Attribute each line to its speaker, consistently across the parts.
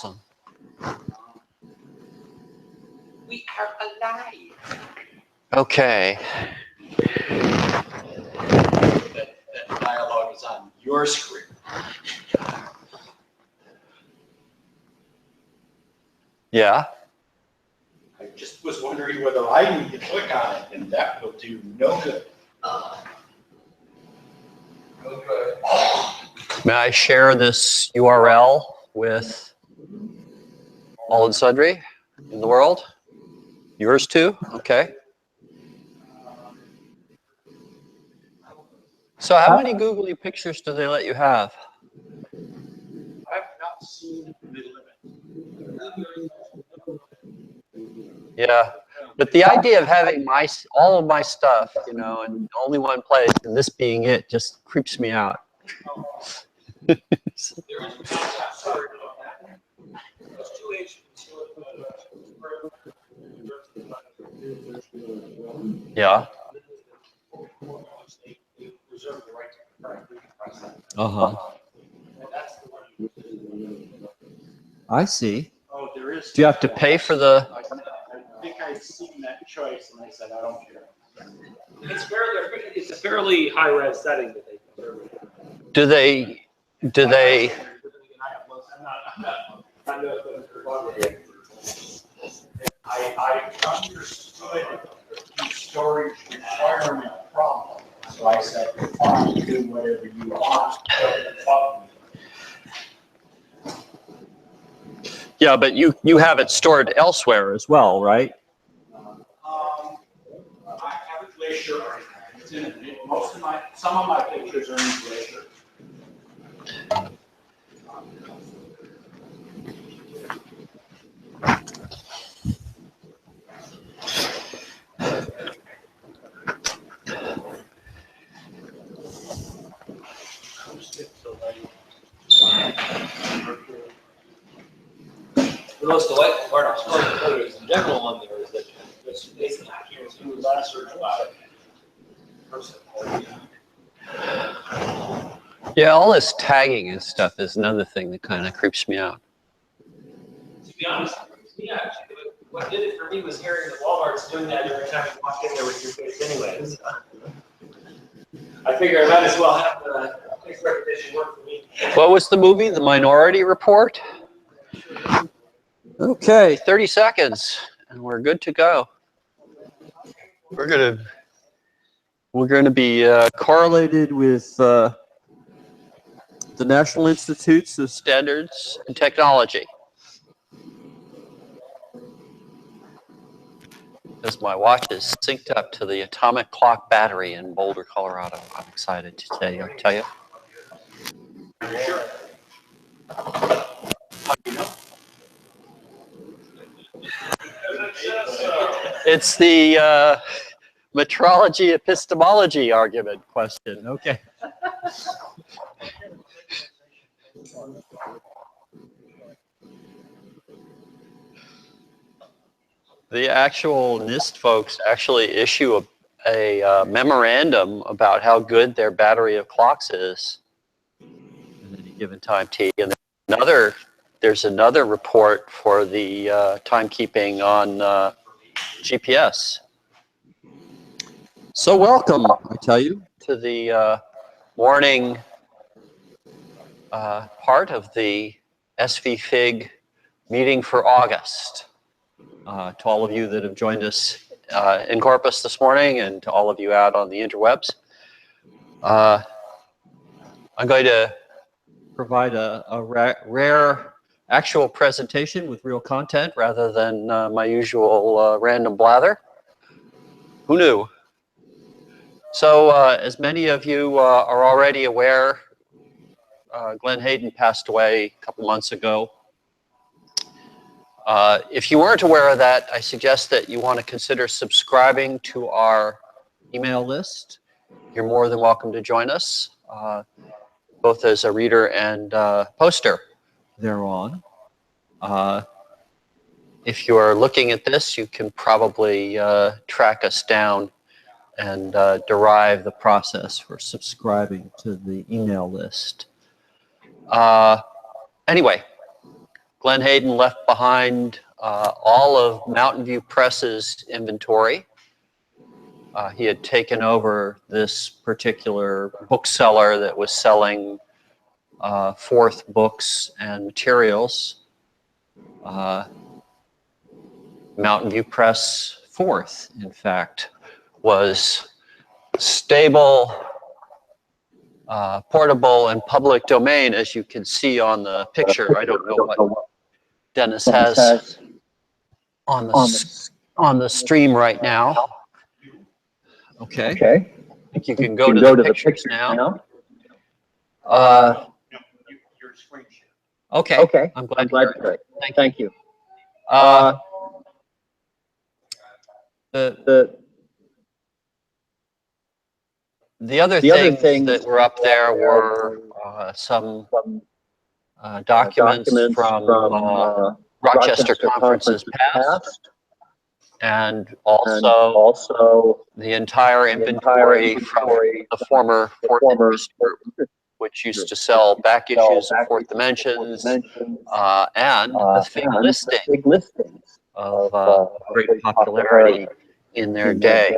Speaker 1: Awesome.
Speaker 2: We are alive.
Speaker 1: Okay.
Speaker 2: That dialogue is on your screen.
Speaker 1: Yeah.
Speaker 2: I just was wondering whether I need to click on it, and that will do no good.
Speaker 1: May I share this URL with all and sundry in the world? Yours too? Okay. So how many googly pictures do they let you have?
Speaker 2: I've not seen the limit.
Speaker 1: Yeah. But the idea of having all of my stuff, you know, in only one place and this being it just creeps me out. Yeah. Uh-huh. I see.
Speaker 2: Oh, there is.
Speaker 1: Do you have to pay for the...
Speaker 2: I think I've seen that choice, and I said, I don't care.
Speaker 3: It's a fairly high-res setting that they conserve.
Speaker 1: Do they...
Speaker 2: I understood the storage requirement problem, so I said, fine, do whatever you want.
Speaker 1: Yeah, but you have it stored elsewhere as well, right?
Speaker 2: I have a Glacier. It's in some of my pictures are in Glacier.
Speaker 3: The most delightful part of storing photos in general on there is that it's basically you would last search about it.
Speaker 1: Yeah, all this tagging and stuff is another thing that kind of creeps me out.
Speaker 3: To be honest, actually, what did it for me was hearing that Walmart's doing that every time you walk in there with your face anyways. I figure I might as well have the face recognition work for me.
Speaker 1: What was the movie? The Minority Report? Okay, 30 seconds, and we're good to go. We're gonna be correlated with the National Institutes of Standards and Technology. As my watch is synced up to the atomic clock battery in Boulder, Colorado. I'm excited to tell you.
Speaker 2: Sure. How do you know?
Speaker 1: It's the metrology epistemology argument question. Okay. The actual NIST folks actually issue a memorandum about how good their battery of clocks is at any given time t. And there's another report for the timekeeping on GPS. So welcome, I tell you, to the morning part of the SVFIG meeting for August. To all of you that have joined us in Corpus this morning, and to all of you out on the interwebs. I'm going to provide a rare actual presentation with real content rather than my usual random blather. Who knew? So as many of you are already aware, Glenn Hayden passed away a couple months ago. If you weren't aware of that, I suggest that you want to consider subscribing to our email list. You're more than welcome to join us, both as a reader and poster thereon. If you are looking at this, you can probably track us down and derive the process for subscribing to the email list. Anyway, Glenn Hayden left behind all of Mountain View Press's inventory. He had taken over this particular bookseller that was selling Fourth books and materials. Mountain View Press Fourth, in fact, was stable, portable, and public domain, as you can see on the picture. I don't know what Dennis has on the stream right now. Okay.
Speaker 4: Okay.
Speaker 1: I think you can go to the pictures now.
Speaker 2: No, your screen share.
Speaker 1: Okay.
Speaker 4: Okay.
Speaker 1: I'm glad
Speaker 4: to hear it. Thank you.
Speaker 1: The other things that were up there were some documents from Rochester conferences past, and also the entire inventory from the former Fourth Interest Group, which used to sell back issues of Fourth Dimensions, and the FIG listings of great popularity in their day.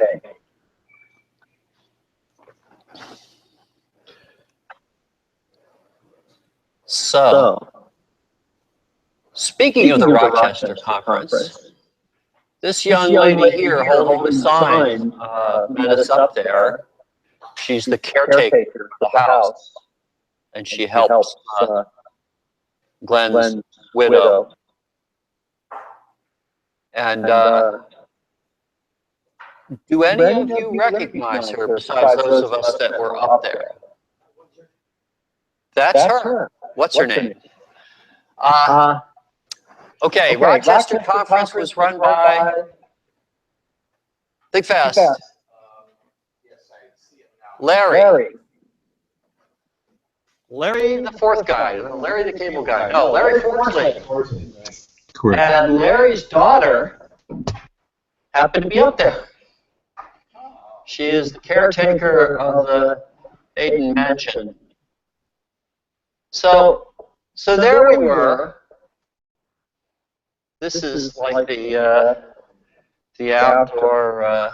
Speaker 1: So, speaking of the Rochester conference, this young lady here holding the sign met us up there. She's the caretaker of the house, and she helps Glenn's widow. And do any of you recognize her besides those of us that were up there? That's her. What's her name? Okay, Rochester Conference was run by, think fast, Larry. Larry the fourth guy, Larry the cable guy. No, Larry Forsley. And Larry's daughter happened to be up there. She is the caretaker of the Hayden Mansion. So there we were. This is like the outdoor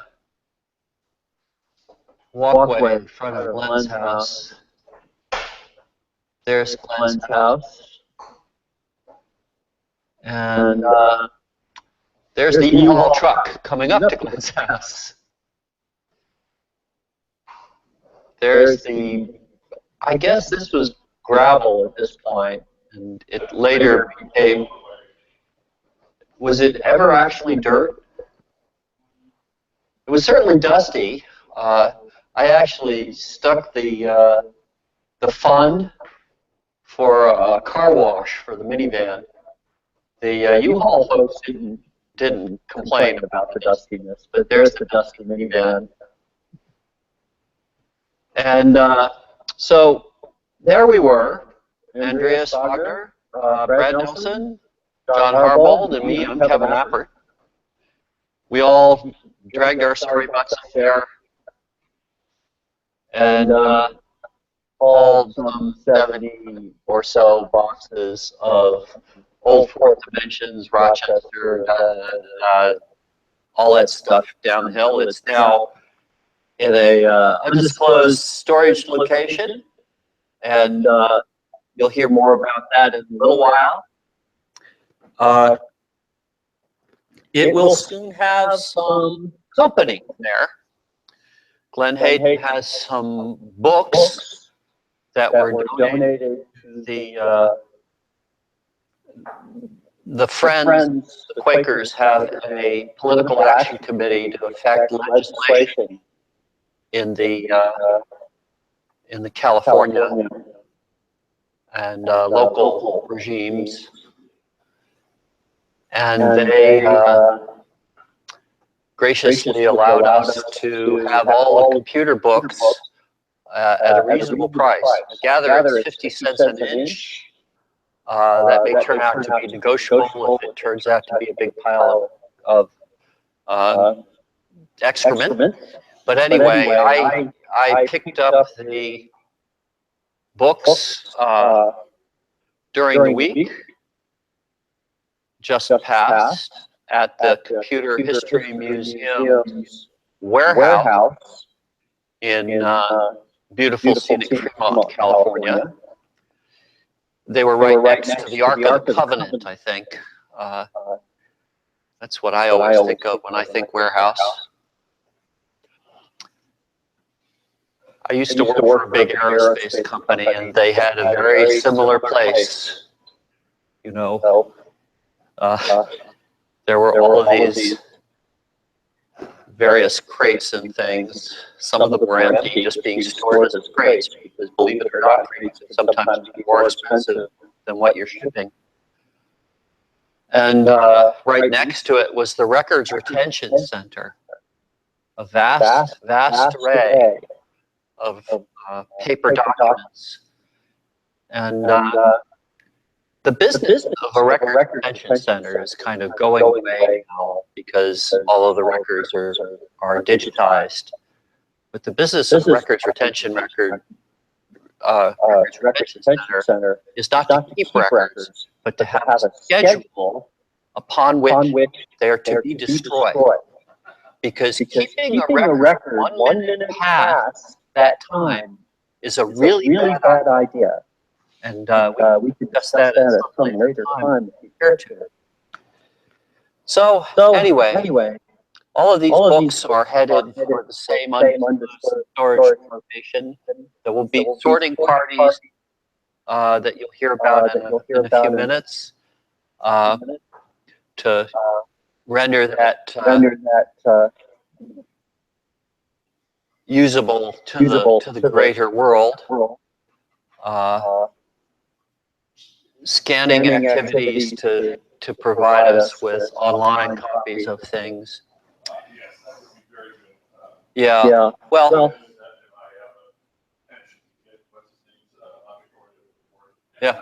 Speaker 1: walkway in front of Glenn's house. There's Glenn's house. And there's the U-Haul truck coming up to Glenn's house. There's I guess this was gravel at this point, and it later became, was it ever actually dirt? It was certainly dusty. I actually stuck the fund for a car wash for the minivan. The U-Haul folks didn't complain about the dustiness, but there's the dusty minivan. And so there we were, Andreas Wagner, Brad Nelson, John Harbold, and me. I'm Kevin Appert. We all dragged our sorry butts up there and hauled some 70 or so boxes of old Fourth Dimensions, Rochester, all that stuff down the hill. It's now in a undisclosed storage location, and you'll hear more about that in a little while. It will soon have some company there. Glenn Hayden has some books that were donated to the Friends, the Quakers, have a political action committee to effect legislation in the California and local regimes, and they graciously allowed us to have all the computer books at a reasonable price. I gather it's 50 cents an inch. That may turn out to be negotiable if it turns out to be a big pile of excrement. But anyway, I picked up the books during the week, just passed at the Computer History Museum's warehouse in beautiful scenic Fremont, California. They were right next to the Ark of the Covenant, I think. That's what I always think of when I think warehouse. I used to work for a big aerospace company, and they had a very similar place. You know, there were all of these various crates and things. Some of them were empty, just being stored as crates, because believe it or not, crates can sometimes be more expensive than what you're shipping. And right next to it was the Records Retention Center, a vast array of paper documents. And the business of a record retention center is kind of going away now because all of the records are digitized. But the business of records retention center is not to keep records, but to have a schedule upon which they are to be destroyed. Because keeping a record 1 minute past that time is a really bad idea. And we can discuss that at some later time. So anyway, all of these books are headed for the same undisclosed storage location. There will be sorting parties that you'll hear about in a few minutes to render that usable to the greater world. Scanning activities to provide us with online copies of things. Yeah. Well. Yeah.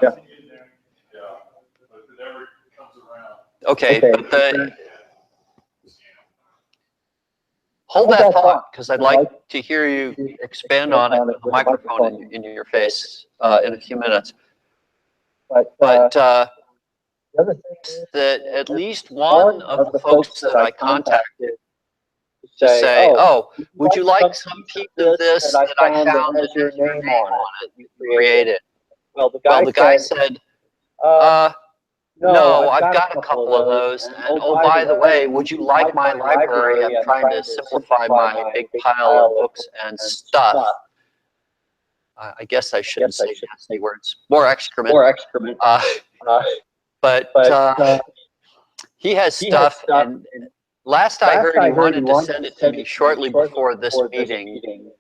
Speaker 1: Okay, but hold that thought, because I'd like to hear you expand on it with a microphone in your face in a few minutes. But the other thing is that at least one of the folks that I contacted to say, oh, would you like some piece of this that I found that has your name on it that you created? Well, the guy said, no, I've got a couple of those. And oh, by the way, would you like my library? I'm trying to simplify my big pile of books and stuff. I guess I shouldn't say nasty words. More excrement. But he has stuff, and last I heard, he wanted to send it to me shortly before this meeting.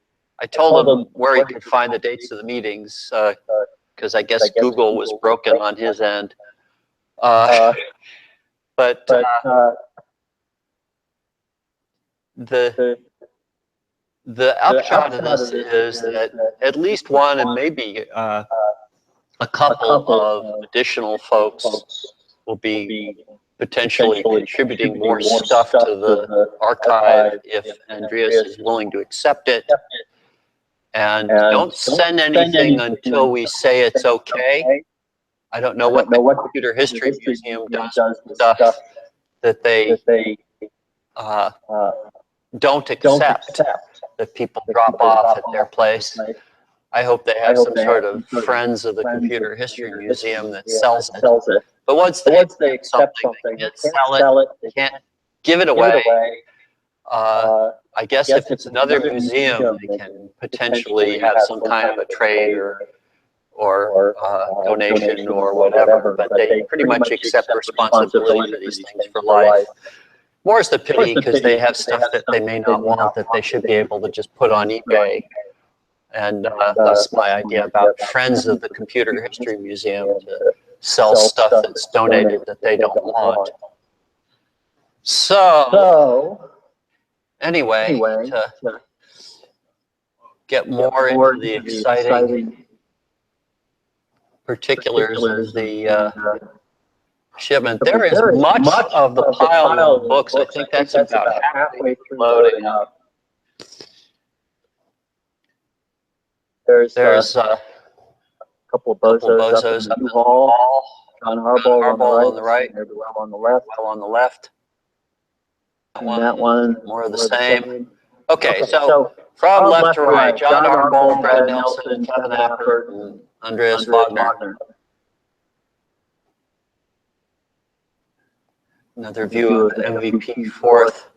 Speaker 1: I told him where he could find the dates of the meetings, because I guess Google was broken on his end. But the upshot of this is that at least one and maybe a couple of additional folks will be potentially contributing more stuff to the archive if Andreas is willing to accept it. And don't send anything until we say it's okay. I don't know what the Computer History Museum does with stuff that they don't accept that people drop off at their place. I hope they have some sort of Friends of the Computer History Museum that sells it. But once they accept something, they can't sell it, they can't give it away. I guess if it's another museum, they can potentially have some kind of a trade or donation or whatever, but they pretty much accept responsibility for these things for life. More's the pity, because they have stuff that they may not want that they should be able to just put on eBay. And that's my idea about Friends of the Computer History Museum, to sell stuff that's donated that they don't want. So, anyway, to get more into the exciting particulars of the shipment, there is much of the pile of books. I think that's about halfway through loading up. There's a couple of bozos up in the wall.
Speaker 4: John Harbaugh
Speaker 1: on the right.
Speaker 4: Everyone on the left.
Speaker 1: Well, on the left.
Speaker 4: That one.
Speaker 1: More of the same. Okay, so from
Speaker 4: from
Speaker 1: left to right, John Harbaugh, Brad Nelson, Kevin Appert, and Andreas Wagner. Another view of the MVP fourth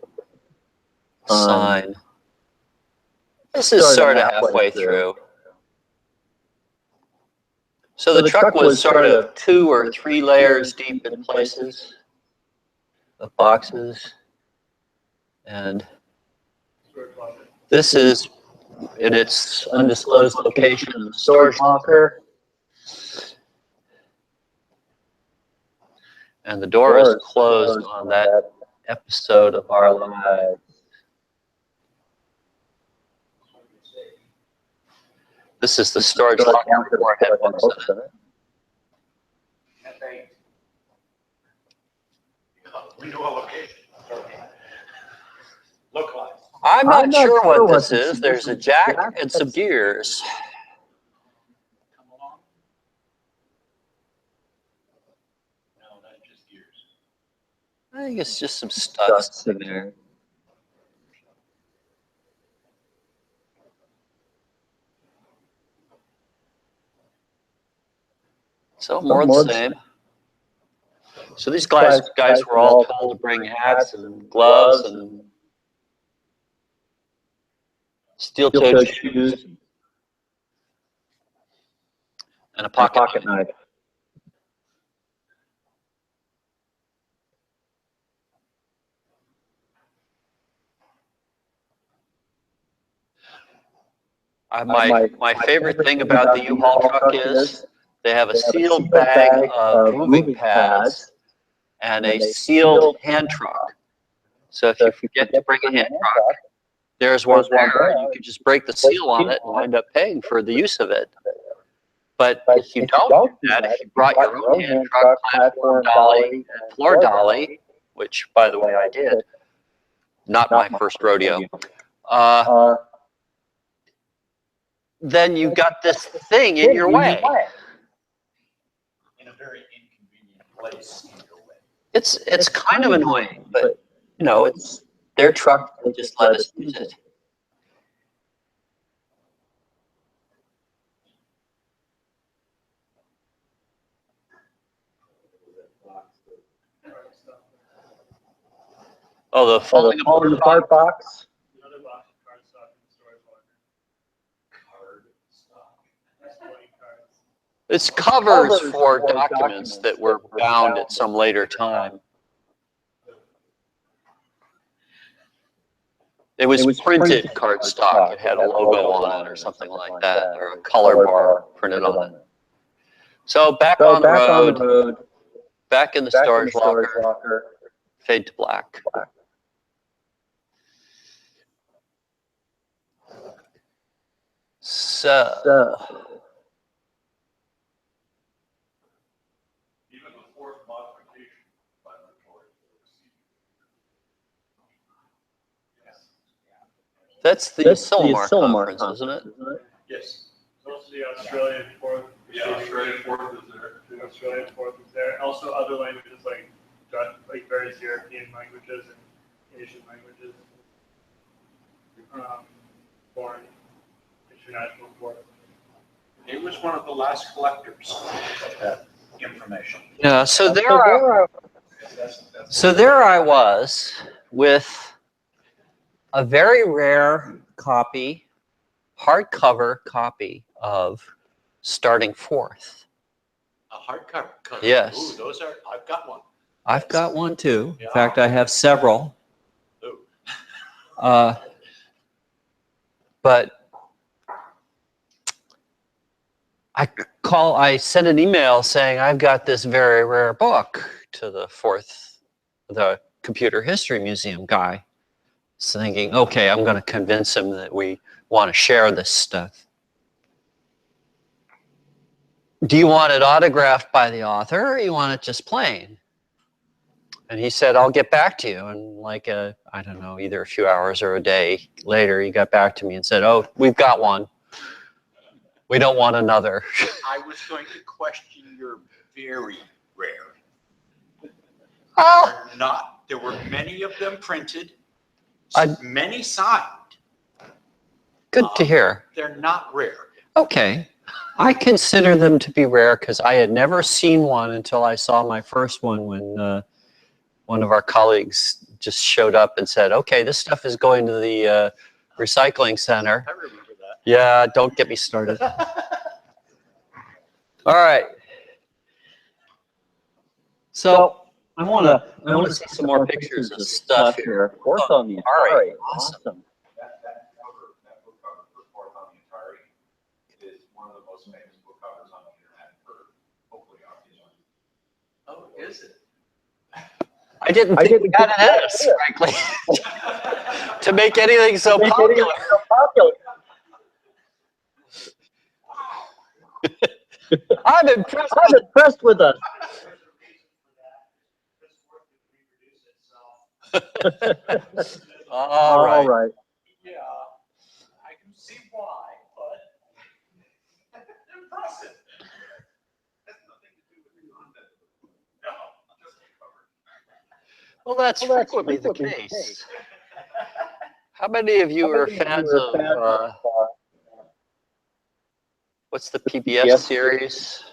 Speaker 1: sign. This is sort of halfway through. So the truck was sort of 2 or 3 layers deep in places of boxes. And this is in its undisclosed location in the storage locker. And the door is closed on that episode of our lives. This is the storage locker before it had books in it.
Speaker 2: We know a location. Look like.
Speaker 1: I'm not sure what this is. There's a jack and some gears.
Speaker 2: Come along. No, that's just gears.
Speaker 1: I think it's just some studs in there. So more the same. So these guys were all told to bring hats and gloves and steel-toed shoes and a pocket knife. My favorite thing about the U-Haul truck is they have a sealed bag of moving pads and a sealed hand truck. So if you forget to bring a hand truck, there's one there. You can just break the seal on it and wind up paying for the use of it. But if you don't do that, if you brought your own hand truck, platform dolly, and floor dolly, which, by the way, I did, not my first rodeo, then you got this thing in your way.
Speaker 2: In a very inconvenient place in your way.
Speaker 1: It's kind of annoying, but you know, it's their truck. They just let us use it. Oh, the falling apart box.
Speaker 3: Another box of card stock in the storage locker.
Speaker 2: Card stock.
Speaker 3: There's 20 cards.
Speaker 1: It's covers for documents that were bound at some later time. It was printed cardstock. It had a logo on it or something like that, or a color bar printed on it. So back on the road, back in the storage locker, fade to black. So.
Speaker 2: Even the fourth modification by the Tory. Yes.
Speaker 1: That's the Silmar conference, isn't it?
Speaker 2: Yes.
Speaker 3: Also the Australian fourth.
Speaker 2: Yeah, Australian fourth is there.
Speaker 3: The Australian fourth is there. Also other languages like various European languages and Asian languages. Foreign, international fourth.
Speaker 2: It was one of the last collectors of that information.
Speaker 1: Yeah. So there I was with a very rare copy, hardcover copy of Starting Fourth.
Speaker 2: A hardcover.
Speaker 1: Yes.
Speaker 2: Ooh, those are. I've got one.
Speaker 1: I've got one too. In fact, I have several.
Speaker 2: Ooh.
Speaker 1: But I sent an email saying I've got this very rare book to the Computer History Museum guy. So thinking, okay, I'm going to convince him that we want to share this stuff. Do you want it autographed by the author, or you want it just plain? And he said, I'll get back to you. And like I don't know, either a few hours or a day later, he got back to me and said, oh, we've got one. We don't want another.
Speaker 2: I was going to question your very rare.
Speaker 1: Oh,
Speaker 2: They're not, there were many of them printed,
Speaker 1: I-
Speaker 2: many signed.
Speaker 1: good to hear.
Speaker 2: They're not rare.
Speaker 1: Okay. I consider them to be rare because I had never seen one until I saw my first one when one of our colleagues just showed up and said, okay, this stuff is going to the recycling center.
Speaker 2: I remember that.
Speaker 1: Yeah, don't get me started. All right. So I want to see some more pictures of stuff here.
Speaker 4: Of course, on the
Speaker 1: All right.
Speaker 4: Atari.
Speaker 1: Awesome.
Speaker 5: That book cover for Fourth on the Atari is one of the most famous book covers on the internet for hopefully autism.
Speaker 2: Oh, is it?
Speaker 1: I didn't think we had an edit, frankly, to make anything so popular. I'm impressed.
Speaker 4: I'm impressed with us.
Speaker 1: All right.
Speaker 4: right.
Speaker 2: Yeah, I can see why, but impressive. Has nothing to do with the content. No, just the cover.
Speaker 1: Well, that's frequently the case. How many of you are fans of what's the PBS series?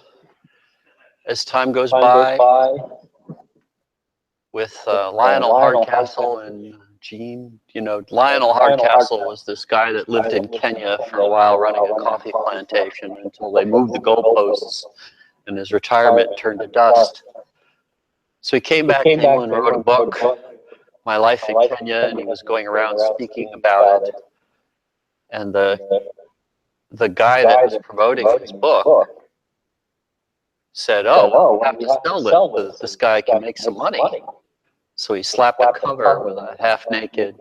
Speaker 1: As Time Goes By, with Lionel Hardcastle and Gene. You know, Lionel Hardcastle was this guy that lived in Kenya for a while running a coffee plantation until they moved the goalposts and his retirement turned to dust. So he came back to England, wrote a book, My Life in Kenya, and he was going around speaking about it. And the guy that was promoting his book said, oh, you have to sell it. This guy can make some money. So he slapped a cover with a half-naked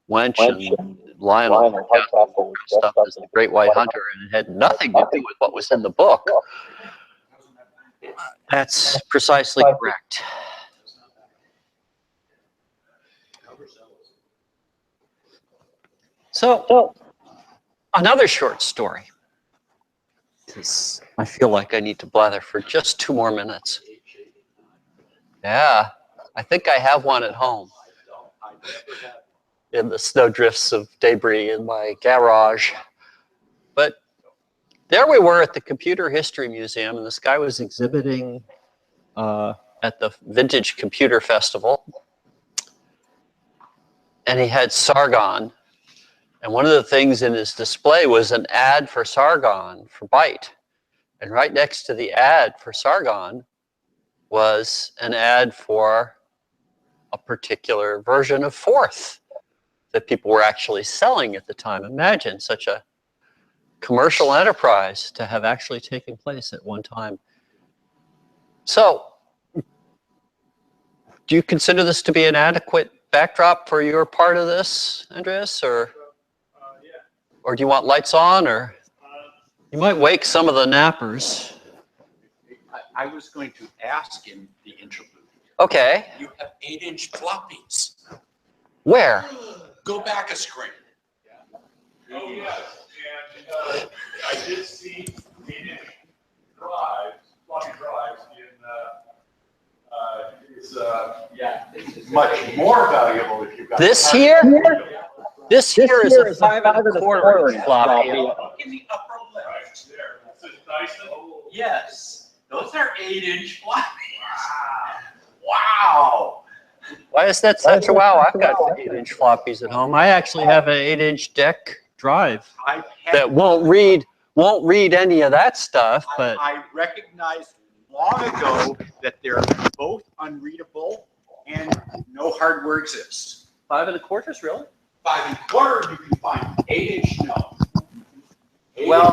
Speaker 1: wench and Lionel Hardcastle dressed up as the Great White Hunter, and it had nothing to do with what was in the book. That's precisely correct. So, another short story. Because I feel like I need to blather for just 2 more minutes. Yeah, I think I have one at home. In the snowdrifts of debris in my garage. But there we were at the Computer History Museum, and this guy was exhibiting at the Vintage Computer Festival. And he had Sargon. And one of the things in his display was an ad for Sargon for Byte. And right next to the ad for Sargon was an ad for a particular version of Forth that people were actually selling at the time. Imagine such a commercial enterprise to have actually taken place at one time. So, do you consider this to be an adequate backdrop for your part of this, Andreas, or do you want lights on, or you might wake some of the nappers?
Speaker 2: I was going to ask in the interlude.
Speaker 1: Okay.
Speaker 2: You have 8-inch floppies.
Speaker 1: Where?
Speaker 2: Go back a screen.
Speaker 5: Oh, yes, and I did see 8-inch floppy drives it's much more valuable if you've got.
Speaker 1: This here? This here is a 5 1/4 inch floppy.
Speaker 2: Look in the upper left.
Speaker 5: Right there. This is Dyson.
Speaker 2: Yes, those are 8-inch floppies. Wow.
Speaker 1: Why is that such a wow? I've got 8-inch floppies at home. I actually have an 8-inch deck drive
Speaker 2: I've had,
Speaker 1: that won't read any of that stuff, but
Speaker 2: I recognized long ago that they're both unreadable and no hardware exists.
Speaker 1: 5 1/4, really?
Speaker 2: 5 1/4 you can find. 8-inch, no. 8-inch,
Speaker 1: Well,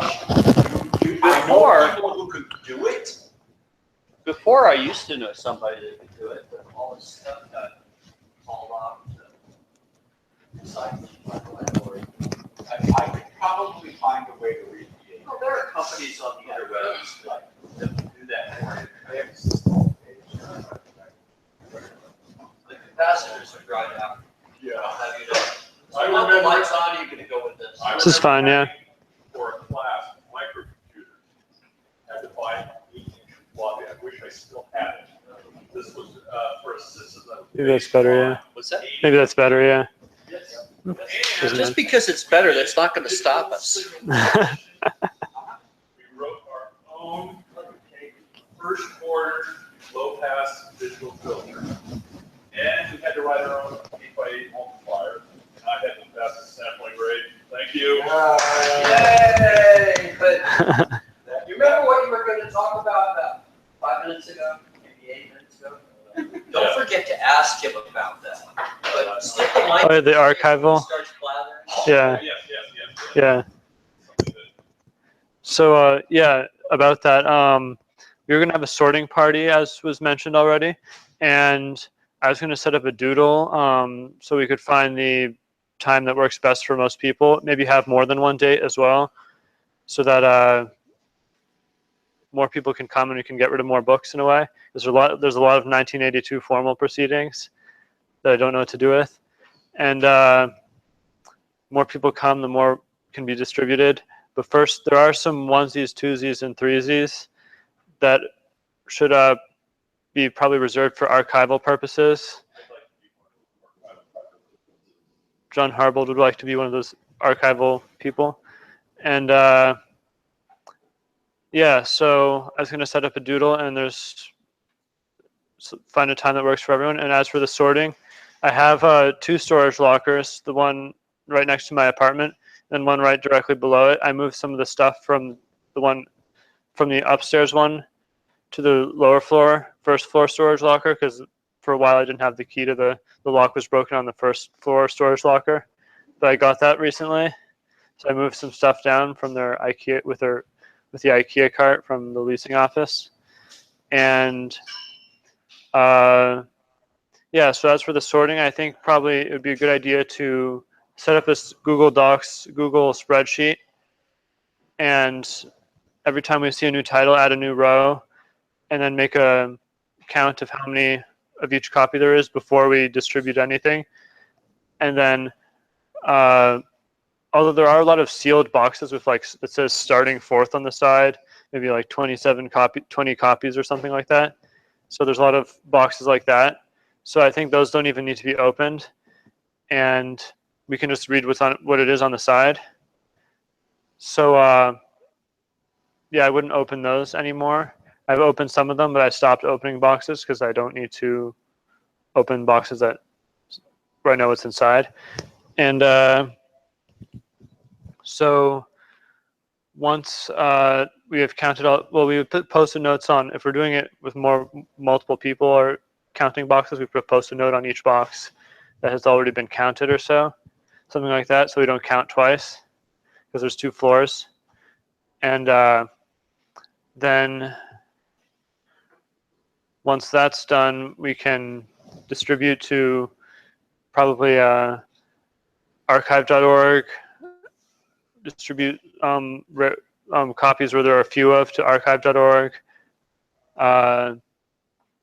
Speaker 2: I know people who could do it.
Speaker 1: Before I used to know somebody that could do it, but all this stuff got hauled off to recycling by the landlord.
Speaker 2: I could probably find a way to read the 8-inch.
Speaker 1: Well, there are companies on the interwebs that will do that for you. The capacitors are dried out.
Speaker 5: Yeah.
Speaker 1: Have you done? So
Speaker 5: I
Speaker 1: you want the
Speaker 5: remember-
Speaker 1: lights on, you're gonna go with this.
Speaker 3: This is fine, yeah.
Speaker 5: For a class, microcomputers, had to buy an 8-inch floppy. I wish
Speaker 2: still have it. This was for assistance.
Speaker 6: Maybe that's better, yeah.
Speaker 1: What's that?
Speaker 6: Maybe that's better, yeah.
Speaker 2: Yes.
Speaker 6: Isn't
Speaker 1: Just because it's better, that's not going to stop us.
Speaker 2: We wrote our own first order low pass digital filter. And we had to write our own 8x8 multiplier. And I had the best sampling rate. Thank you.
Speaker 1: Yay! But you remember what you were going to talk about 5 minutes ago, maybe 8 minutes ago? Don't forget to ask him about that. But stick the mic
Speaker 6: Oh, the
Speaker 1: to his face when he
Speaker 6: archival?
Speaker 1: starts blathering.
Speaker 6: Yeah,
Speaker 2: Yes.
Speaker 6: yeah. So, yeah, about that, we were going to have a sorting party, as was mentioned already, and I was going to set up a doodle so we could find the time that works best for most people, maybe have more than one date as well, so that more people can come and we can get rid of more books in a way. There's a lot of 1982 formal proceedings that I don't know what to do with, and more people come, the more can be distributed. But first, there are some onesies, twosies, and threesies that should be probably reserved for archival purposes. John Harbold would like to be one of those archival people. And yeah, so I was going to set up a doodle and find a time that works for everyone. And as for the sorting, I have 2 storage lockers, the one right next to my apartment and one right directly below it. I moved some of the stuff from the upstairs one to the lower floor, first floor storage locker, because for a while I didn't have the key to the lock was broken on the first floor storage locker. But I got that recently. So I moved some stuff down from their IKEA with the IKEA cart from the leasing office. And yeah, so as for the sorting, I think probably it would be a good idea to set up this Google Docs, Google spreadsheet, and every time we see a new title, add a new row, and then make a count of how many of each copy there is before we distribute anything. And then, although there are a lot of sealed boxes with it says starting 4th on the side, maybe like 20 copies or something like that. So there's a lot of boxes like that. So I think those don't even need to be opened, and we can just read what it is on the side. So yeah, I wouldn't open those anymore. I've opened some of them, but I stopped opening boxes because I don't need to open boxes where I know what's inside. And so once we have counted all, well, we put post-it notes on, if we're doing it with multiple people or counting boxes, we put a post-it note on each box that has already been counted or so, something like that, so we don't count twice because there's 2 floors. And then once that's done, we can distribute to probably archive.org, distribute copies where there are a few of to archive.org,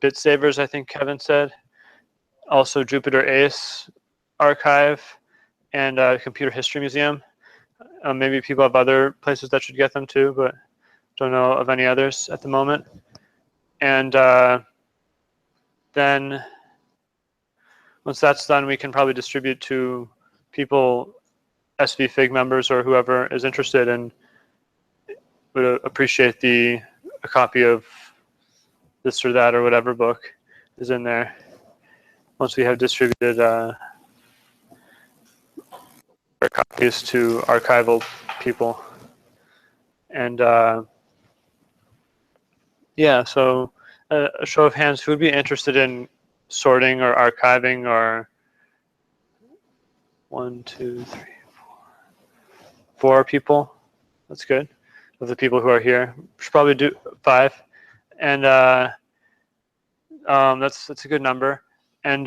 Speaker 6: bit savers, I think Kevin said, also Jupyter Ace archive, and Computer History Museum. Maybe people have other places that should get them too, but don't know of any others at the moment. And then once that's done, we can probably distribute to people, SVFIG members or whoever is interested and would appreciate a copy of this or that or whatever book is in there. Once we have distributed copies to archival people. And yeah, so a show of hands, who would be interested in sorting or archiving, or 1, 2, 3, 4 people? That's good. Of the people who are here, we should probably do 5, and that's a good number. And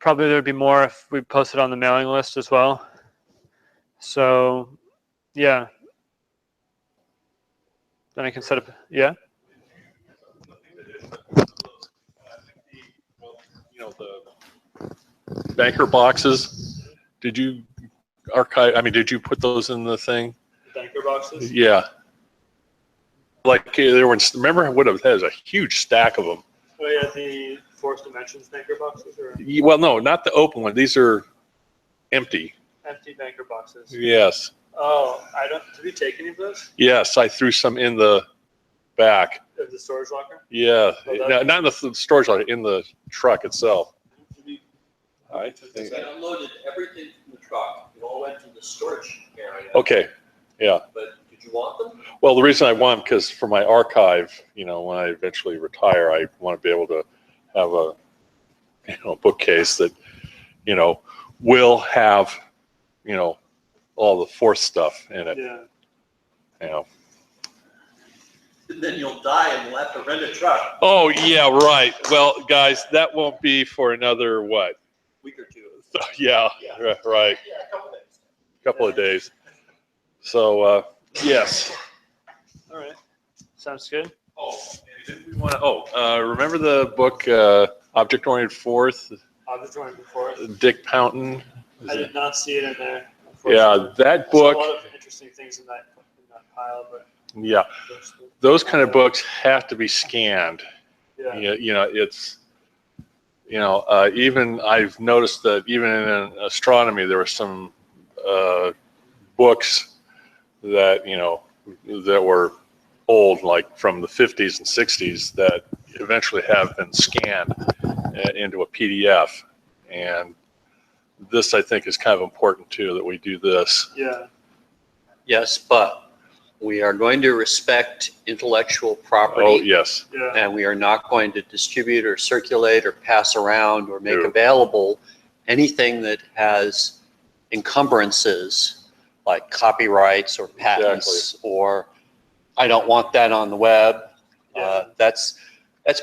Speaker 6: probably there'd be more if we posted on the mailing list as well. So yeah, then I can set up. Yeah.
Speaker 7: The banker boxes, did you archive, did you put those in the thing?
Speaker 6: Banker boxes?
Speaker 7: Yeah. Like there were, remember what it has a huge stack of them.
Speaker 6: Oh yeah, the fourth dimensions banker boxes or
Speaker 7: Well, no, not the open one. These are empty.
Speaker 6: empty banker boxes.
Speaker 7: Yes.
Speaker 6: Oh, I don't. Did we take any of those?
Speaker 7: Yes, I threw some in the back.
Speaker 6: Of the storage locker?
Speaker 7: Yeah,
Speaker 6: Oh,
Speaker 7: no, not in the storage locker, in the truck itself. I think.
Speaker 1: I unloaded everything from the truck. It all went to the storage area.
Speaker 7: Okay, yeah.
Speaker 1: But did you want them?
Speaker 7: Well, the reason I want, because for my archive, you know, when I eventually retire, I want to be able to have a, you know, bookcase that, you know, will have, you know, all the fourth stuff in it.
Speaker 6: Yeah.
Speaker 7: You know.
Speaker 1: And then you'll die and we'll have to rent a truck.
Speaker 7: Oh yeah, right. Well, guys, that won't be for another what?
Speaker 1: Week or two.
Speaker 7: Yeah, right.
Speaker 1: Yeah, a couple days.
Speaker 7: Couple of days. So yes.
Speaker 6: All right. Sounds good.
Speaker 7: Oh, and did we want to? Remember the book Object Oriented Fourth?
Speaker 6: Object oriented before.
Speaker 7: Dick Pountain.
Speaker 6: I did not see it in there.
Speaker 7: Yeah, that
Speaker 6: I saw
Speaker 7: book.
Speaker 6: a lot of interesting things in that pile, but
Speaker 7: Yeah, those kind of books have to be scanned.
Speaker 6: yeah.
Speaker 7: You know, it's, you know, even I've noticed that even in astronomy, there were some books that, you know, that were old, like from the 50s and 60s, that eventually have been scanned into a PDF. And this, I think, is kind of important too, that we do this.
Speaker 6: Yeah.
Speaker 1: Yes, but we are going to respect intellectual property.
Speaker 7: Oh, yes.
Speaker 6: Yeah.
Speaker 1: And we are not going to distribute or circulate or pass around or make
Speaker 7: No.
Speaker 1: available anything that has encumbrances like copyrights or patents or I don't want that on the web.
Speaker 6: Yeah.
Speaker 1: That's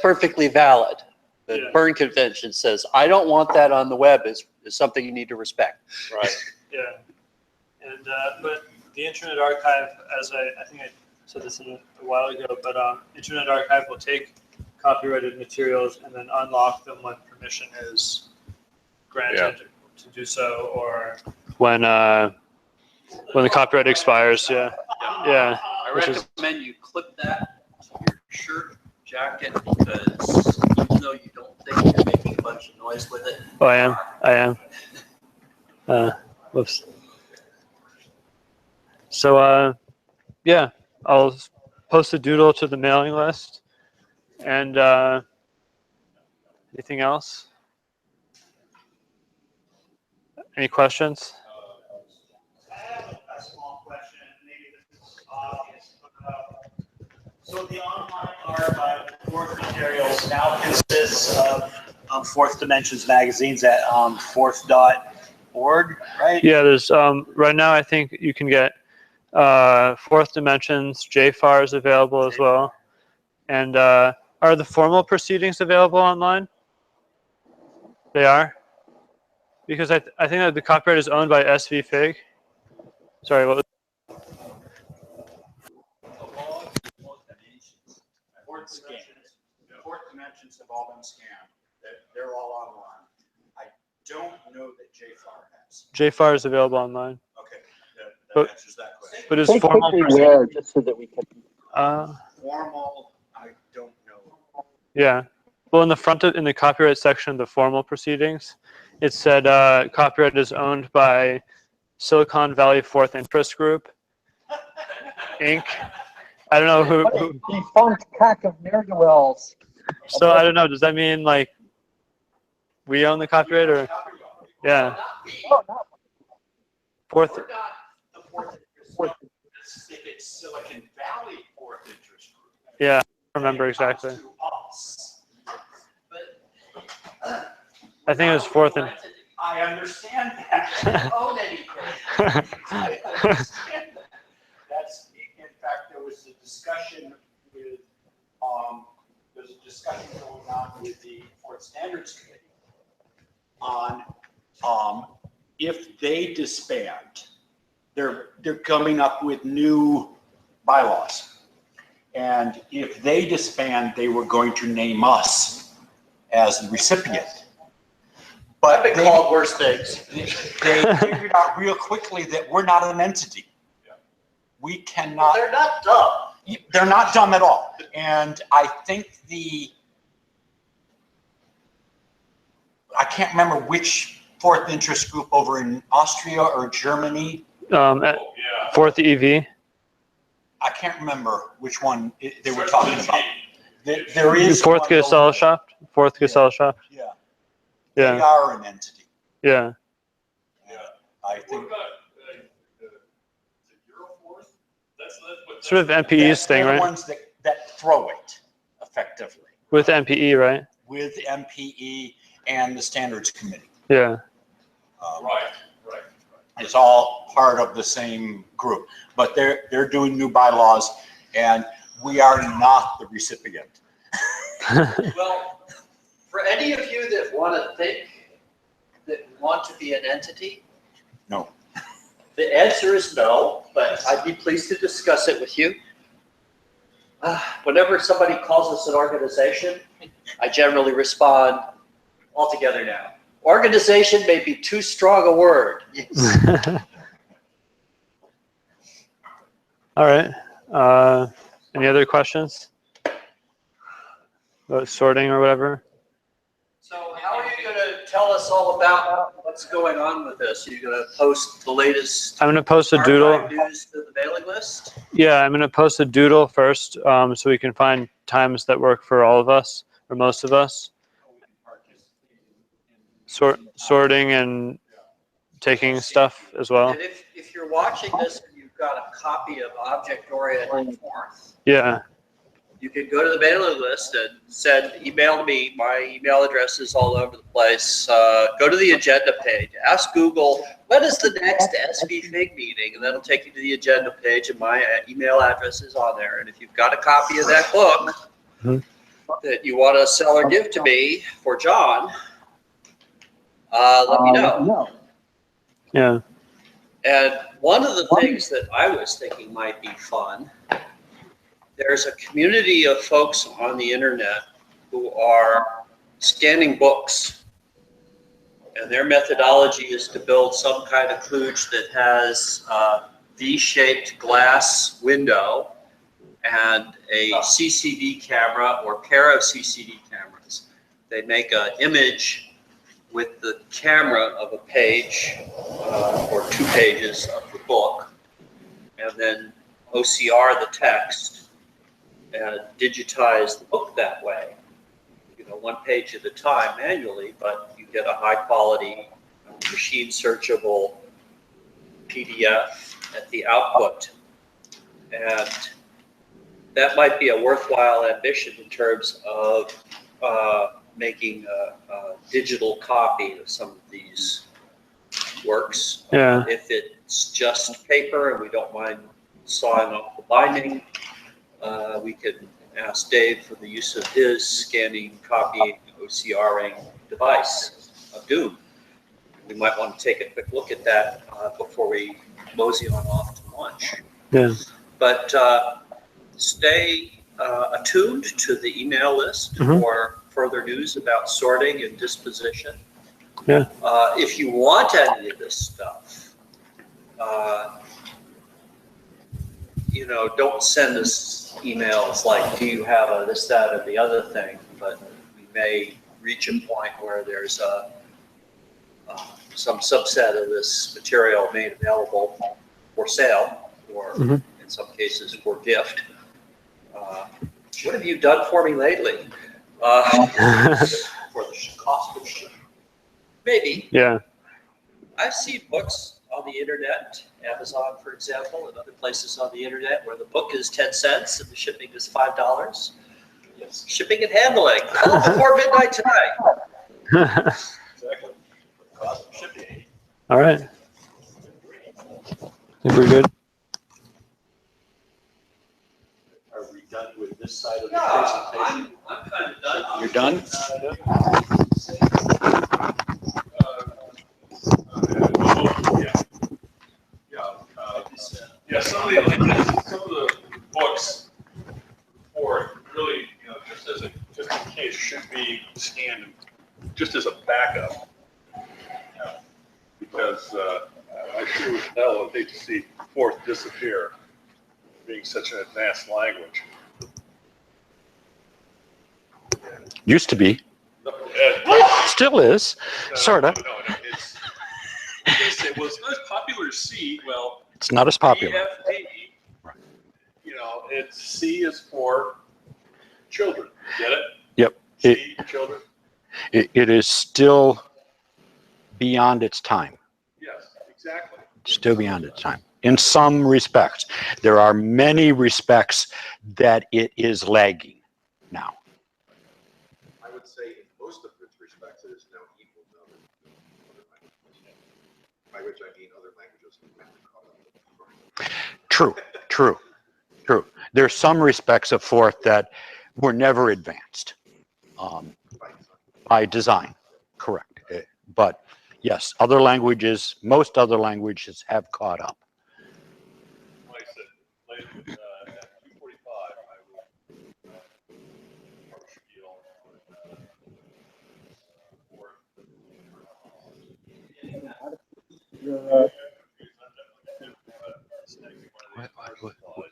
Speaker 1: perfectly valid. The
Speaker 6: Yeah.
Speaker 1: Berne Convention says, I don't want that on the web is something you need to respect.
Speaker 7: Right.
Speaker 6: Yeah. And but the Internet Archive, as I think I said this a while ago, but Internet Archive will take copyrighted materials and then unlock them when permission is granted to do so, or when the copyright expires. Yeah. Yeah.
Speaker 1: I
Speaker 6: Which is-
Speaker 1: recommend you clip that to your shirt jacket because even though you don't think you're making a bunch of noise with it.
Speaker 6: Oh, I am. Whoops. So, yeah, I'll post a doodle to the mailing list. And anything else? Any questions?
Speaker 8: A small question, maybe this is obvious, but so the online archive of fourth materials now consists of Fourth Dimensions magazines at fourth.org, right?
Speaker 6: Yeah, there's right now I think you can get Fourth Dimensions, JFAR is available as well. And are the formal proceedings available online? They are? Because I think that the copyright is owned by SVFIG. Sorry, what was
Speaker 8: Fourth Dimensions have all been scanned. They're all online. I don't know that JFAR has.
Speaker 6: JFAR is available online.
Speaker 8: Okay, that
Speaker 6: But-
Speaker 8: answers that question.
Speaker 6: But is
Speaker 4: Take
Speaker 6: formal
Speaker 4: quickly
Speaker 6: proceedings?
Speaker 4: where, just so that we can.
Speaker 8: Formal, I don't know.
Speaker 6: Yeah. Well, in the copyright section of the formal proceedings, it said copyright is owned by Silicon Valley Fourth Interest Group, Inc. I don't know
Speaker 4: What a
Speaker 6: who.
Speaker 4: defunct pack of ne'er-do-wells.
Speaker 6: So I don't know. Does that mean like we own the copyright or? Yeah.
Speaker 4: Oh, no.
Speaker 6: Fourth.
Speaker 8: We're not the Fourth Interest Group. If it's Silicon Valley Fourth Interest Group.
Speaker 6: Yeah. I remember exactly.
Speaker 8: It comes to us.
Speaker 6: I think it was fourth and.
Speaker 8: I understand that. I don't own anything. I understand that. That's, in fact, there was a discussion with, there's a discussion going on with the Fourth Standards Committee on, if they disband, they're coming up with new bylaws. And if they disband, they were going to name us as the recipient. But
Speaker 1: I've been called worse things.
Speaker 8: they figured out real quickly that we're not an entity. We cannot,
Speaker 1: They're not dumb.
Speaker 8: They're not dumb at all. And I think I can't remember which fourth interest group over in Austria or Germany.
Speaker 6: Fourth EV.
Speaker 8: I can't remember which one they were talking about. There is
Speaker 6: Fourth
Speaker 8: one
Speaker 6: Gesellschaft. Fourth Gesellschaft.
Speaker 8: Yeah. They
Speaker 6: Yeah.
Speaker 8: are an entity.
Speaker 6: Yeah.
Speaker 8: I think.
Speaker 6: Sort of MPE's thing,
Speaker 8: They're the
Speaker 6: right?
Speaker 8: ones that throw it effectively
Speaker 6: With MPE, right?
Speaker 8: with MPE and the standards committee.
Speaker 6: Yeah.
Speaker 2: Right.
Speaker 8: It's all part of the same group, but they're doing new bylaws, and we are not the recipient.
Speaker 1: Well, for any of you that want to be an entity,
Speaker 8: No.
Speaker 1: the answer is no, but I'd be pleased to discuss it with you. Whenever somebody calls us an organization, I generally respond altogether now. Organization may be too strong a word.
Speaker 6: All right. Any other questions about sorting or whatever?
Speaker 1: So how are you going to tell us all about what's going on with this? Are you going to post the latest
Speaker 6: I'm going to post a doodle.
Speaker 1: archive news to the mailing list?
Speaker 6: Yeah, I'm going to post a doodle first, so we can find times that work for all of us or most of us. Sorting and taking stuff as well.
Speaker 1: And if you're watching this and you've got a copy of Object-Oriented Fourth,
Speaker 6: Yeah.
Speaker 1: you can go to the mailing list and send email to me. My email address is all over the place. Go to the agenda page. Ask Google, when is the next SVFIG meeting? And that'll take you to the agenda page, and my email address is on there. And if you've got a copy of that book that you want to sell or give to me for John, let me know.
Speaker 6: Yeah.
Speaker 1: And one of the things that I was thinking might be fun, there's a community of folks on the internet who are scanning books. And their methodology is to build some kind of kludge that has a V-shaped glass window and a CCD camera or pair of CCD cameras. They make an image with the camera of a page or 2 pages of the book, and then OCR the text and digitize the book that way. 1 page at a time manually, but you get a high quality, machine searchable PDF at the output. And that might be a worthwhile ambition in terms of making a digital copy of some of these works.
Speaker 6: Yeah.
Speaker 1: If it's just paper and we don't mind sawing off the binding, we can ask Dave for the use of his scanning, copying, OCRing device of Doom. We might want to take a quick look at that before we mosey on off to lunch.
Speaker 6: Yeah.
Speaker 1: But stay attuned to the email list for further news about sorting and disposition.
Speaker 6: Yeah.
Speaker 1: If you want any of this stuff, don't send us emails like, do you have a this, that, or the other thing? But we may reach a point where there's some subset of this material made available for sale, or in some cases for gift. What have you done for me lately? For the cost of shipping. Maybe.
Speaker 6: Yeah.
Speaker 1: I've seen books on the internet, Amazon, for example, and other places on the internet where the book is 10 cents and the shipping is $5. Yes. Shipping and handling, all before midnight tonight.
Speaker 2: Exactly. Cost of shipping.
Speaker 6: All right. Think we're good.
Speaker 2: Are we done with this side of the
Speaker 1: Yeah,
Speaker 2: presentation?
Speaker 1: I'm kind of done.
Speaker 8: You're done?
Speaker 2: Yeah, some of the books for really, just in case, should be scanned just as a backup. Because I sure as hell would hate to see Fourth disappear.
Speaker 7: being such an advanced language.
Speaker 9: Used to be.
Speaker 7: No,
Speaker 9: Still is. Sorta.
Speaker 7: No, it was not as popular as C. Well,
Speaker 9: It's not as popular.
Speaker 7: EFD, you know, it's C is for children. Get it?
Speaker 9: Yep.
Speaker 7: C, children.
Speaker 9: It is still beyond its time.
Speaker 7: Yes, exactly.
Speaker 9: Still beyond its time. In some respects. There are many respects that it is lagging now.
Speaker 5: I would say in most of its respects, it is now equal to other languages. By which I mean other languages.
Speaker 9: True, true, true. There's some respects of fourth that were never advanced by design, correct. But yes, other languages, most other languages have caught up.
Speaker 7: Like I said, later at 2:45, I will spiel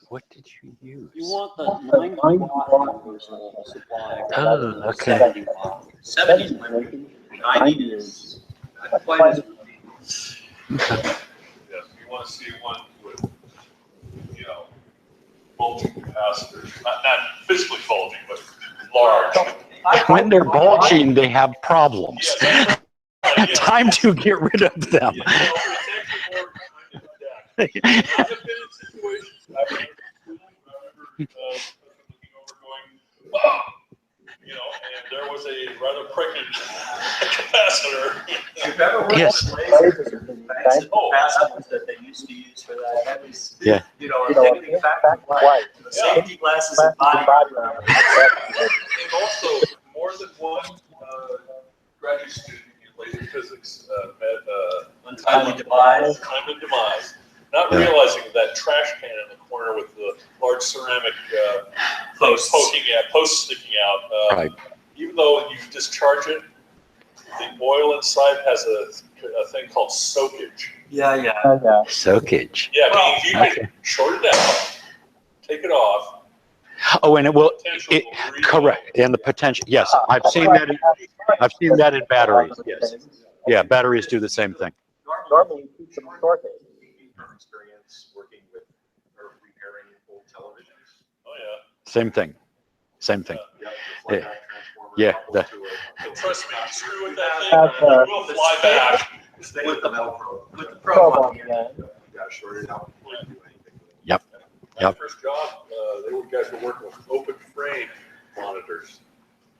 Speaker 9: What did you use?
Speaker 1: You want the 90 watt universal supply.
Speaker 9: Oh, okay.
Speaker 1: 70 watt. 70 is working. 90 is not quite as
Speaker 7: Yes, you want to see one with, you know, bulging capacitors, not physically bulging, but large.
Speaker 9: When they're bulging, they have problems.
Speaker 7: Yes, that's right, yes.
Speaker 9: Time to get rid of them.
Speaker 7: Yeah, well, it's actually more time to do that. I've been in situations, I remember looking over going, wow, you know, and there was a rather pregnant capacitor.
Speaker 3: You've ever worked
Speaker 9: Yes.
Speaker 3: with lasers or banks of capacitors that they used to use for that? That was,
Speaker 9: Yeah.
Speaker 3: you know, taking back the safety glasses and body armor.
Speaker 7: And also, more than one graduate student in laser physics met
Speaker 3: Untimely demise.
Speaker 7: untimely demise, not realizing that trash can in the corner with the large ceramic
Speaker 3: Posts.
Speaker 7: posts sticking out.
Speaker 9: Right.
Speaker 7: Even though you discharge it, the oil inside has a thing called soakage.
Speaker 3: Yeah, yeah.
Speaker 9: Soakage.
Speaker 7: Yeah,
Speaker 3: Well,
Speaker 7: meaning you can short it out, take it off.
Speaker 9: Oh, and it will.
Speaker 7: Potential will really-
Speaker 9: Correct. And the potential. Yes, I've seen that. I've seen that in batteries. Yes. Yeah, batteries do the same thing.
Speaker 4: Normally, you keep them shorted.
Speaker 5: From experience working with or repairing old televisions.
Speaker 7: Oh, yeah.
Speaker 9: Same thing. Same thing.
Speaker 5: Yep,
Speaker 9: Yeah.
Speaker 5: fly back transformer
Speaker 9: Yeah,
Speaker 5: coupled
Speaker 9: the-
Speaker 5: to
Speaker 7: And trust me, you screw with that
Speaker 4: Have,
Speaker 7: thing, it will fly back.
Speaker 3: With the
Speaker 5: Velcro.
Speaker 3: With the
Speaker 4: Probe
Speaker 3: probe on
Speaker 4: on
Speaker 3: the
Speaker 4: the
Speaker 3: end.
Speaker 4: end.
Speaker 5: You gotta short it out before you do anything.
Speaker 9: Yep.
Speaker 7: My first job, guys were working with open frame monitors.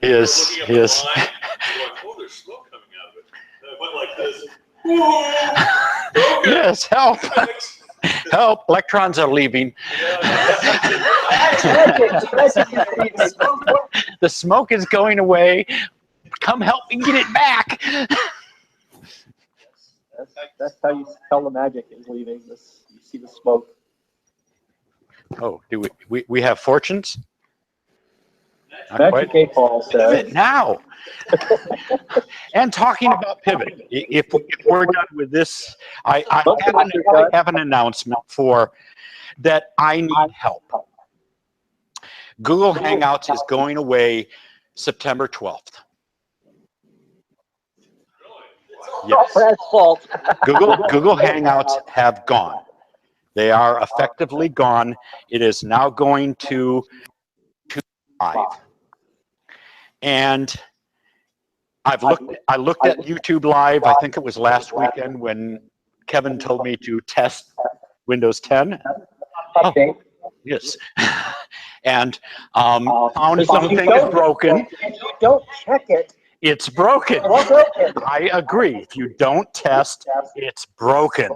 Speaker 9: Is
Speaker 7: Looking at the
Speaker 9: is.
Speaker 7: line, going, oh, there's smoke coming out of it. And it went like this. Whoa, okay,
Speaker 9: Yes, help,
Speaker 7: thanks.
Speaker 9: help! Electrons are leaving. The smoke is going away. Come help me get it back.
Speaker 4: That's how you tell the magic is leaving. This, you see the smoke.
Speaker 9: Oh, do we have fortunes? Not
Speaker 4: Magic
Speaker 9: quite.
Speaker 4: 8-ball
Speaker 9: Pivot
Speaker 4: says.
Speaker 9: now. And talking about pivoting, if we're done with this, I have an announcement for that I need help. Google Hangouts is going away September 12th. Yes.
Speaker 4: Brad's fault.
Speaker 9: Google Hangouts have gone. They are effectively gone. It is now going to live. And I looked at YouTube Live, I think it was last weekend when Kevin told me to test Windows 10.
Speaker 4: Update.
Speaker 9: Yes. And found something is broken.
Speaker 4: If you don't check it,
Speaker 9: It's broken.
Speaker 4: it's broken.
Speaker 9: I agree. If you don't test, it's broken.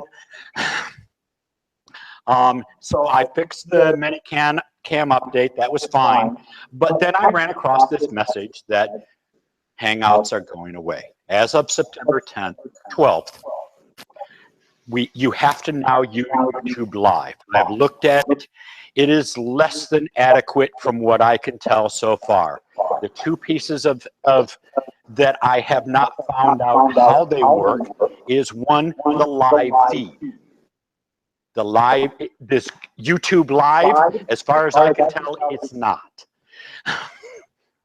Speaker 9: So I fixed the Minicam update. That was fine. But then I ran across this message that Hangouts are going away. As of September 10th, 12th, you have to now use YouTube Live. I've looked at it. It is less than adequate from what I can tell so far. The two pieces of that I have not found out how they work is one, the live feed. The live, this YouTube live, as far as I can tell, it's not.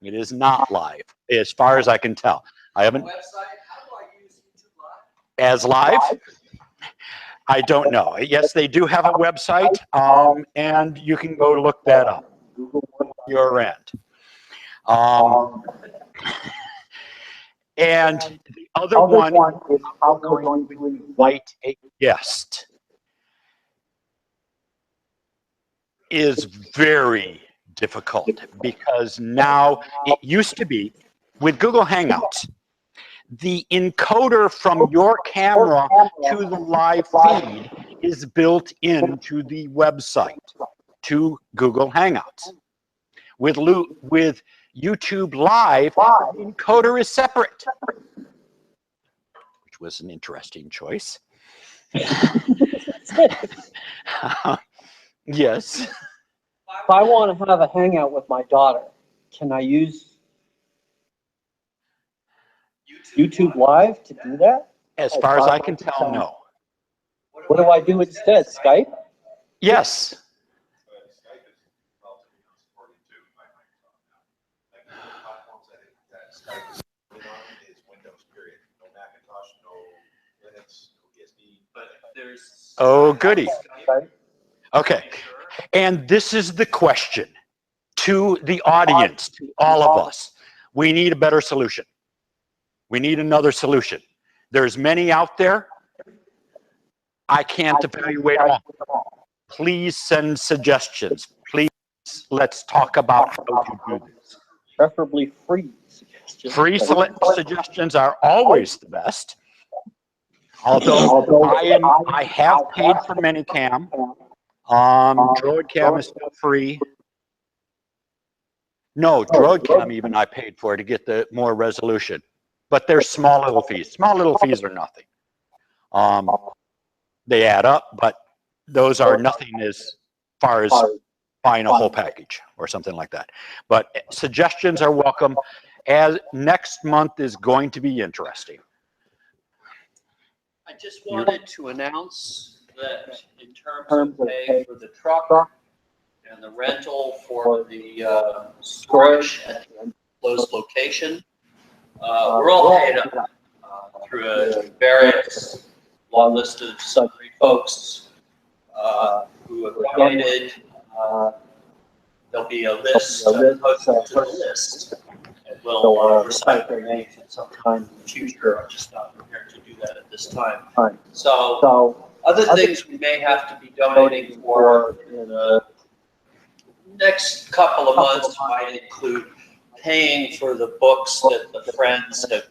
Speaker 9: It is not live, as far as I can tell. I haven't.
Speaker 8: Website, how do I use YouTube Live?
Speaker 9: As live? I don't know. Yes, they do have a website, and you can go look that up. Your end. And the other one is how we're going to invite a guest is very difficult because now it used to be with Google Hangouts, the encoder from your camera to the live feed is built into the website to Google Hangouts. With YouTube Live, the encoder is separate, which was an interesting choice. Yes.
Speaker 4: If I want to have a hangout with my daughter, can I use YouTube Live to do that?
Speaker 9: As far as I can tell, no.
Speaker 4: What do I do instead? Skype?
Speaker 9: Yes.
Speaker 5: Skype is relatively unsupported too by Microsoft now. Like the platforms that Skype is running on is Windows, period. No Macintosh, no Linux, no ESD.
Speaker 8: But there's.
Speaker 9: Oh, goody. Okay. And this is the question to the audience, to all of us. We need a better solution. We need another solution. There's many out there. I can't evaluate them all. Please send suggestions. Please, let's talk about how to do this.
Speaker 4: Preferably free suggestions.
Speaker 9: Free suggestions are always the best. Although I have paid for Minicam. DroidCam is still free. No, DroidCam even I paid for to get the more resolution. But they're small little fees. Small little fees are nothing. They add up, but those are nothing as far as buying a whole package or something like that. But suggestions are welcome, as next month is going to be interesting.
Speaker 1: I just wanted to announce that in terms of pay for the truck and the rental for the storage at the closed location, we're all paid up through a various long list of sundry folks who have donated. There'll be a list posted to the list, and we'll recite their names at some time in the future. I'm just not prepared to do that at this time. So other things we may have to be donating for in the next couple of months might include paying for the books that the Friends have.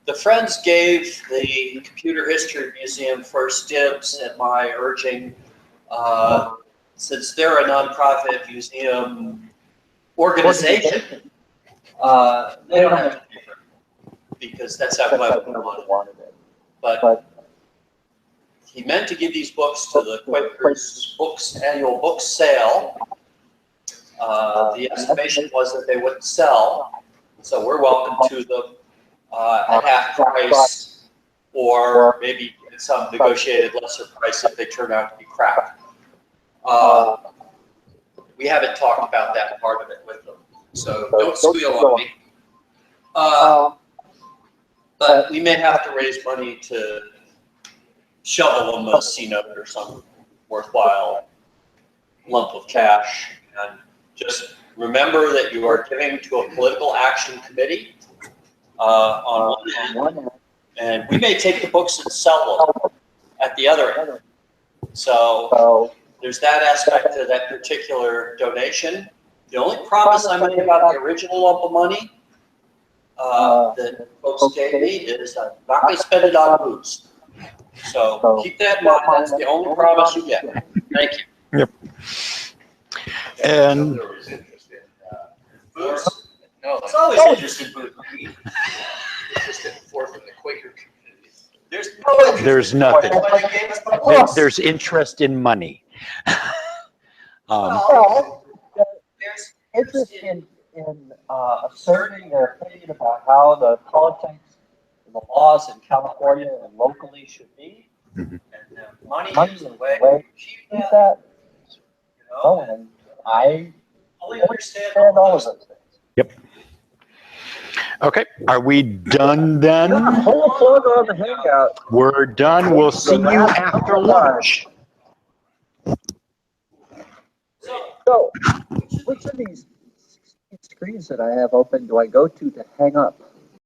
Speaker 1: The Friends gave the Computer History Museum first dibs at my urging. Since they're a nonprofit museum organization, they don't have to pay for it because that's how Glenn wanted it. But he meant to give these books to the Quakers Books annual book sale. The estimation was that they wouldn't sell, so we're welcome to them at half price, or maybe at some negotiated lesser price if they turn out to be crap. We haven't talked about that part of it with them, so don't squeal on me. But we may have to raise money to shovel them a C-note or some worthwhile lump of cash. And just remember that you are giving to a political action committee on one end, and we may take the books and sell them at the other end. So there's that aspect to that particular donation. The only promise I made about the original lump of money that folks gave me is I'm not going to spend it on booze. So keep that in mind. That's the only promise you get. Thank you.
Speaker 9: Yep. And
Speaker 5: There was interest in
Speaker 1: Booze? No, it's always interesting booze.
Speaker 5: interest in Fourth and the Quaker community.
Speaker 1: There's no interest.
Speaker 9: there's nothing.
Speaker 1: That's why they gave us the books.
Speaker 9: There's interest in money.
Speaker 4: Well,
Speaker 1: There's
Speaker 4: interest in asserting their opinion about how the politics and the laws in California and locally should be.
Speaker 1: And money
Speaker 4: Money
Speaker 1: is
Speaker 4: is
Speaker 1: the
Speaker 4: the
Speaker 1: way
Speaker 4: way
Speaker 1: to achieve
Speaker 4: Keep
Speaker 1: that.
Speaker 4: that,
Speaker 1: You know,
Speaker 4: oh, and I
Speaker 1: fully understand
Speaker 4: understand
Speaker 1: all
Speaker 4: all
Speaker 1: of
Speaker 4: of
Speaker 1: those.
Speaker 4: those things.
Speaker 9: Okay, are we done then?
Speaker 4: Yeah, pull a plug on the hangout.
Speaker 9: We're done. We'll see you after lunch.
Speaker 4: So, which of these 16 screens that I have open do I go to hang up?